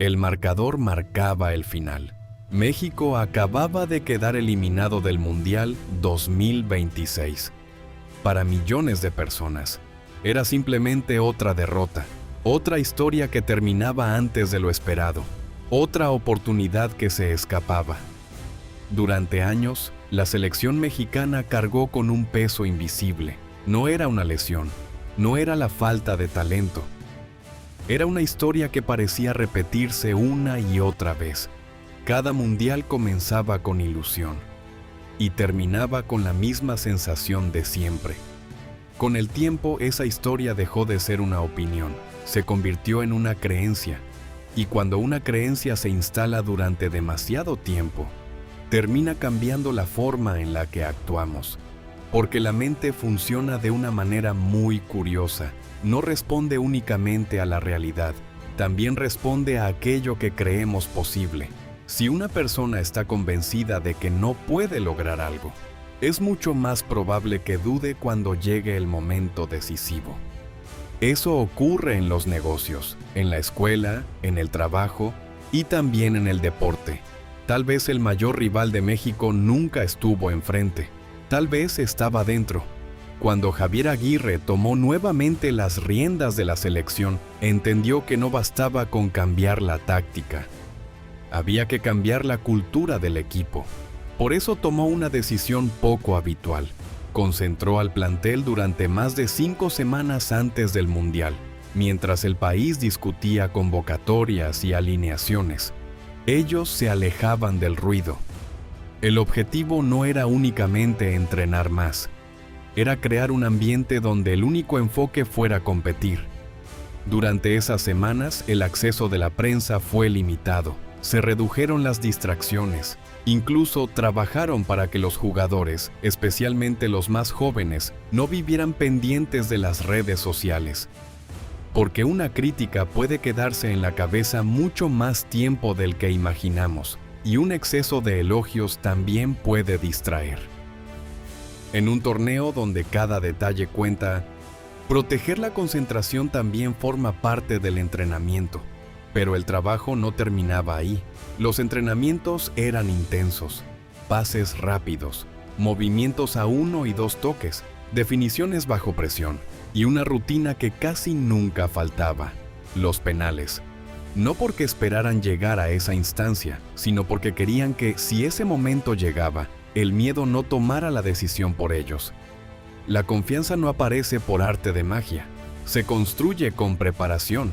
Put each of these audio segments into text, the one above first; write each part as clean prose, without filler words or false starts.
El marcador marcaba el final. México acababa de quedar eliminado del Mundial 2026. Para millones de personas, era simplemente otra derrota, otra historia que terminaba antes de lo esperado, otra oportunidad que se escapaba. Durante años, la selección mexicana cargó con un peso invisible. No era una lesión, no era la falta de talento. Era una historia que parecía repetirse una y otra vez. Cada mundial comenzaba con ilusión y terminaba con la misma sensación de siempre. Con el tiempo, esa historia dejó de ser una opinión, se convirtió en una creencia. Y cuando una creencia se instala durante demasiado tiempo, termina cambiando la forma en la que actuamos. Porque la mente funciona de una manera muy curiosa. No responde únicamente a la realidad, también responde a aquello que creemos posible. Si una persona está convencida de que no puede lograr algo, es mucho más probable que dude cuando llegue el momento decisivo. Eso ocurre en los negocios, en la escuela, en el trabajo y también en el deporte. Tal vez el mayor rival de México nunca estuvo enfrente, tal vez estaba dentro. Cuando Javier Aguirre tomó nuevamente las riendas de la selección, entendió que no bastaba con cambiar la táctica. Había que cambiar la cultura del equipo. Por eso tomó una decisión poco habitual. Concentró al plantel durante más de 5 semanas antes del Mundial, mientras el país discutía convocatorias y alineaciones. Ellos se alejaban del ruido. El objetivo no era únicamente entrenar más. Era crear un ambiente donde el único enfoque fuera competir. Durante esas semanas, el acceso de la prensa fue limitado. Se redujeron las distracciones. Incluso trabajaron para que los jugadores, especialmente los más jóvenes, no vivieran pendientes de las redes sociales. Porque una crítica puede quedarse en la cabeza mucho más tiempo del que imaginamos, y un exceso de elogios también puede distraer. En un torneo donde cada detalle cuenta, proteger la concentración también forma parte del entrenamiento. Pero el trabajo no terminaba ahí. Los entrenamientos eran intensos, pases rápidos, movimientos a 1 y 2 toques, definiciones bajo presión y una rutina que casi nunca faltaba: los penales. No porque esperaran llegar a esa instancia, sino porque querían que, si ese momento llegaba, el miedo no tomara la decisión por ellos. La confianza no aparece por arte de magia, se construye con preparación.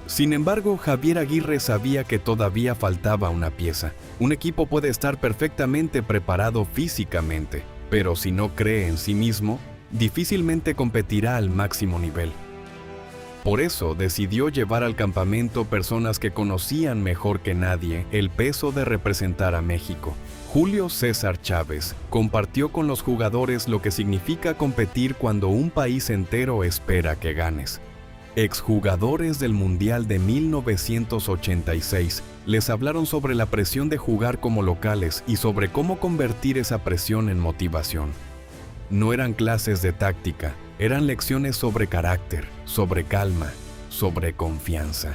Sin embargo, Javier Aguirre sabía que todavía faltaba una pieza. Un equipo puede estar perfectamente preparado físicamente, pero si no cree en sí mismo, difícilmente competirá al máximo nivel. Por eso decidió llevar al campamento personas que conocían mejor que nadie el peso de representar a México. Julio César Chávez compartió con los jugadores lo que significa competir cuando un país entero espera que ganes. Exjugadores del Mundial de 1986 les hablaron sobre la presión de jugar como locales y sobre cómo convertir esa presión en motivación. No eran clases de táctica, eran lecciones sobre carácter, sobre calma, sobre confianza.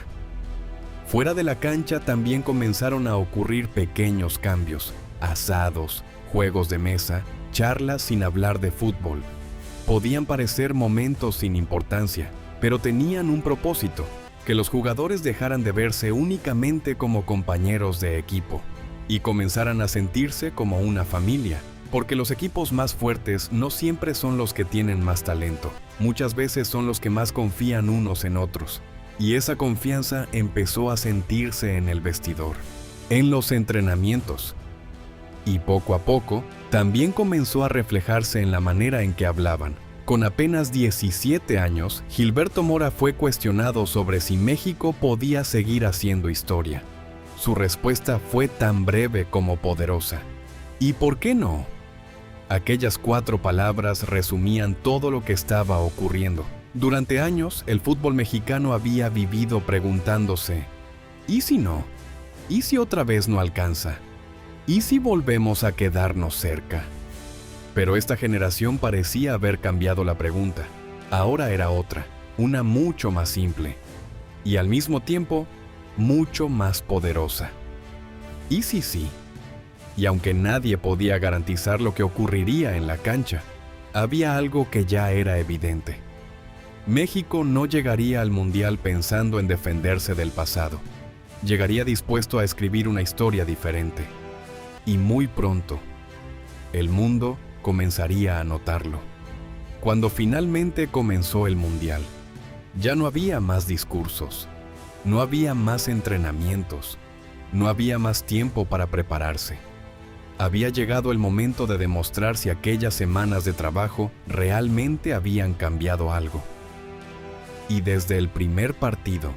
Fuera de la cancha también comenzaron a ocurrir pequeños cambios: asados, juegos de mesa, charlas sin hablar de fútbol. Podían parecer momentos sin importancia, pero tenían un propósito: que los jugadores dejaran de verse únicamente como compañeros de equipo y comenzaran a sentirse como una familia. Porque los equipos más fuertes no siempre son los que tienen más talento, muchas veces son los que más confían unos en otros. Y esa confianza empezó a sentirse en el vestidor, en los entrenamientos. Y poco a poco, también comenzó a reflejarse en la manera en que hablaban. Con apenas 17 años, Gilberto Mora fue cuestionado sobre si México podía seguir haciendo historia. Su respuesta fue tan breve como poderosa: ¿y por qué no? Aquellas 4 palabras resumían todo lo que estaba ocurriendo. Durante años, el fútbol mexicano había vivido preguntándose: ¿y si no? ¿Y si otra vez no alcanza? ¿Y si volvemos a quedarnos cerca? Pero esta generación parecía haber cambiado la pregunta. Ahora era otra, una mucho más simple. Y al mismo tiempo, mucho más poderosa. ¿Y si sí? Y aunque nadie podía garantizar lo que ocurriría en la cancha, había algo que ya era evidente. México no llegaría al Mundial pensando en defenderse del pasado. Llegaría dispuesto a escribir una historia diferente. Y muy pronto, el mundo comenzaría a notarlo. Cuando finalmente comenzó el Mundial, ya no había más discursos, no había más entrenamientos, no había más tiempo para prepararse. Había llegado el momento de demostrar si aquellas semanas de trabajo realmente habían cambiado algo. Y desde el primer partido,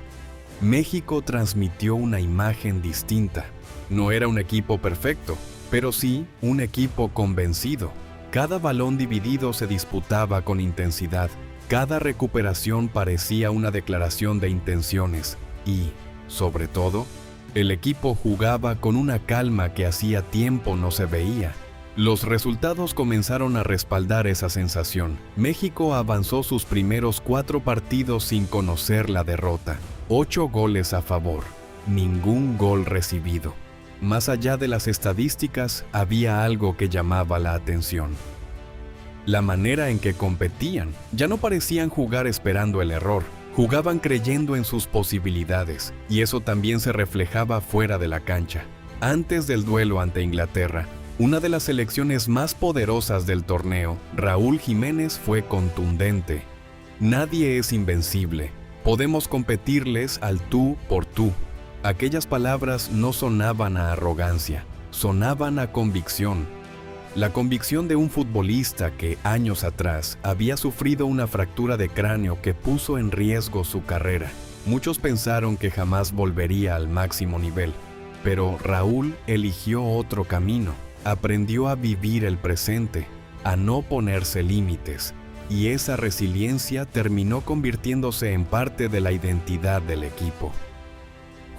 México transmitió una imagen distinta. No era un equipo perfecto, pero sí un equipo convencido. Cada balón dividido se disputaba con intensidad. Cada recuperación parecía una declaración de intenciones. Y, sobre todo, el equipo jugaba con una calma que hacía tiempo no se veía. Los resultados comenzaron a respaldar esa sensación. México avanzó sus primeros 4 partidos sin conocer la derrota. 8 goles a favor, ningún gol recibido. Más allá de las estadísticas, había algo que llamaba la atención. La manera en que competían. Ya no parecían jugar esperando el error. Jugaban creyendo en sus posibilidades, y eso también se reflejaba fuera de la cancha. Antes del duelo ante Inglaterra, una de las selecciones más poderosas del torneo, Raúl Jiménez, fue contundente. Nadie es invencible. Podemos competirles al tú por tú. Aquellas palabras no sonaban a arrogancia, sonaban a convicción. La convicción de un futbolista que, años atrás, había sufrido una fractura de cráneo que puso en riesgo su carrera. Muchos pensaron que jamás volvería al máximo nivel, pero Raúl eligió otro camino. Aprendió a vivir el presente, a no ponerse límites, y esa resiliencia terminó convirtiéndose en parte de la identidad del equipo.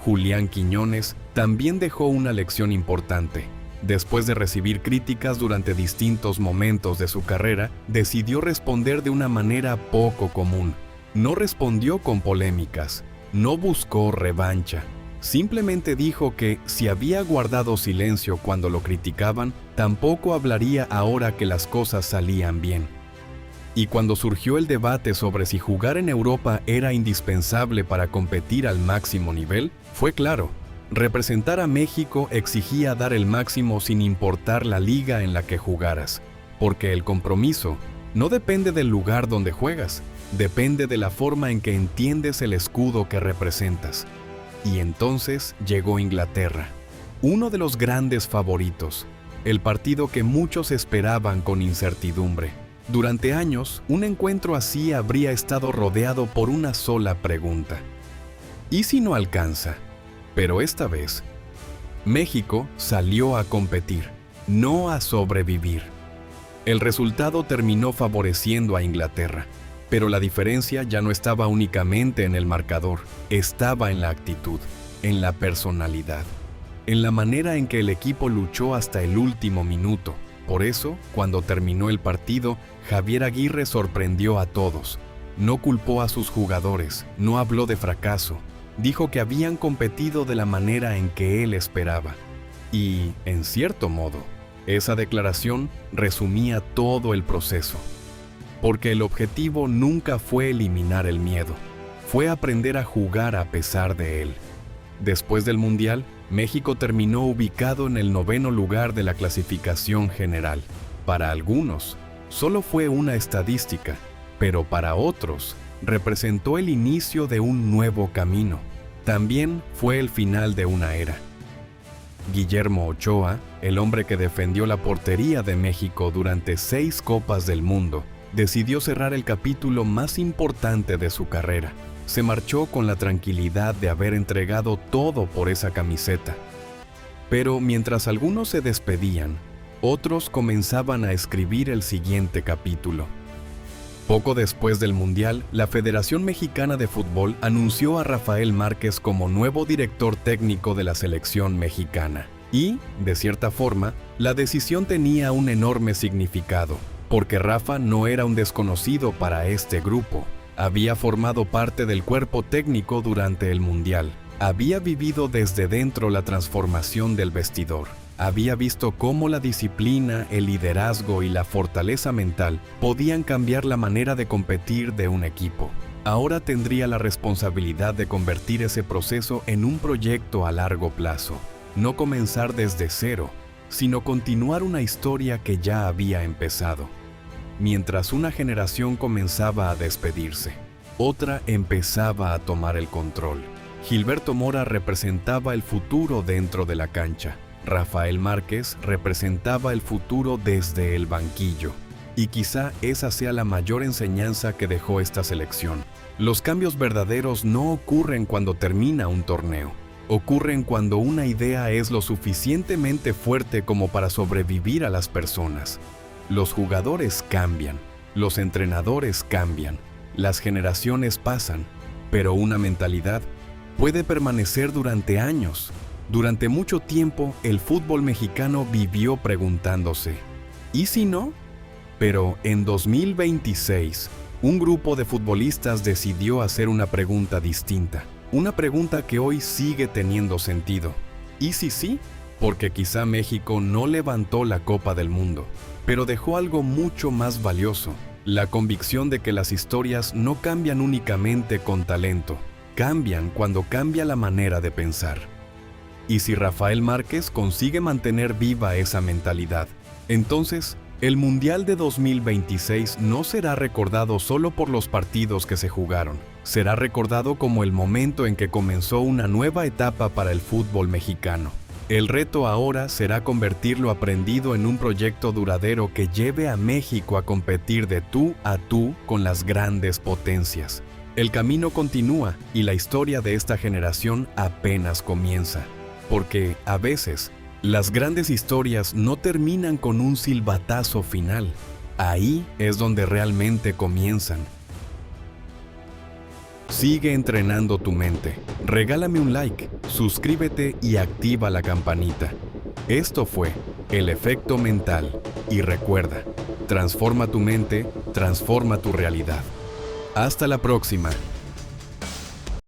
Julián Quiñones también dejó una lección importante. Después de recibir críticas durante distintos momentos de su carrera, decidió responder de una manera poco común. No respondió con polémicas, no buscó revancha. Simplemente dijo que si había guardado silencio cuando lo criticaban, tampoco hablaría ahora que las cosas salían bien. Y cuando surgió el debate sobre si jugar en Europa era indispensable para competir al máximo nivel, fue claro. Representar a México exigía dar el máximo sin importar la liga en la que jugaras, porque el compromiso no depende del lugar donde juegas, depende de la forma en que entiendes el escudo que representas. Y entonces llegó Inglaterra, uno de los grandes favoritos, el partido que muchos esperaban con incertidumbre. Durante años, un encuentro así habría estado rodeado por una sola pregunta: ¿y si no alcanza? Pero esta vez, México salió a competir, no a sobrevivir. El resultado terminó favoreciendo a Inglaterra, pero la diferencia ya no estaba únicamente en el marcador, estaba en la actitud, en la personalidad, en la manera en que el equipo luchó hasta el último minuto. Por eso, cuando terminó el partido, Javier Aguirre sorprendió a todos. No culpó a sus jugadores, no habló de fracaso. Dijo que habían competido de la manera en que él esperaba. Y, en cierto modo, esa declaración resumía todo el proceso. Porque el objetivo nunca fue eliminar el miedo, fue aprender a jugar a pesar de él. Después del Mundial, México terminó ubicado en el 9º lugar de la clasificación general. Para algunos, solo fue una estadística, pero para otros, representó el inicio de un nuevo camino. También fue el final de una era. Guillermo Ochoa, el hombre que defendió la portería de México durante 6 Copas del Mundo, decidió cerrar el capítulo más importante de su carrera. Se marchó con la tranquilidad de haber entregado todo por esa camiseta. Pero mientras algunos se despedían, otros comenzaban a escribir el siguiente capítulo. Poco después del Mundial, la Federación Mexicana de Fútbol anunció a Rafael Márquez como nuevo director técnico de la selección mexicana. Y, de cierta forma, la decisión tenía un enorme significado, porque Rafa no era un desconocido para este grupo. Había formado parte del cuerpo técnico durante el Mundial. Había vivido desde dentro la transformación del vestidor. Había visto cómo la disciplina, el liderazgo y la fortaleza mental podían cambiar la manera de competir de un equipo. Ahora tendría la responsabilidad de convertir ese proceso en un proyecto a largo plazo. No comenzar desde cero, sino continuar una historia que ya había empezado. Mientras una generación comenzaba a despedirse, otra empezaba a tomar el control. Gilberto Mora representaba el futuro dentro de la cancha. Rafael Márquez representaba el futuro desde el banquillo. Y quizá esa sea la mayor enseñanza que dejó esta selección. Los cambios verdaderos no ocurren cuando termina un torneo. Ocurren cuando una idea es lo suficientemente fuerte como para sobrevivir a las personas. Los jugadores cambian, los entrenadores cambian, las generaciones pasan, pero una mentalidad puede permanecer durante años. Durante mucho tiempo, el fútbol mexicano vivió preguntándose, ¿y si no? Pero en 2026, un grupo de futbolistas decidió hacer una pregunta distinta. Una pregunta que hoy sigue teniendo sentido. ¿Y si sí? Porque quizá México no levantó la Copa del Mundo, pero dejó algo mucho más valioso: la convicción de que las historias no cambian únicamente con talento, cambian cuando cambia la manera de pensar. Y si Rafael Márquez consigue mantener viva esa mentalidad, entonces el Mundial de 2026 no será recordado solo por los partidos que se jugaron. Será recordado como el momento en que comenzó una nueva etapa para el fútbol mexicano. El reto ahora será convertir lo aprendido en un proyecto duradero que lleve a México a competir de tú a tú con las grandes potencias. El camino continúa y la historia de esta generación apenas comienza. Porque, a veces, las grandes historias no terminan con un silbatazo final. Ahí es donde realmente comienzan. Sigue entrenando tu mente. Regálame un like, suscríbete y activa la campanita. Esto fue El Efecto Mental. Y recuerda, transforma tu mente, transforma tu realidad. Hasta la próxima.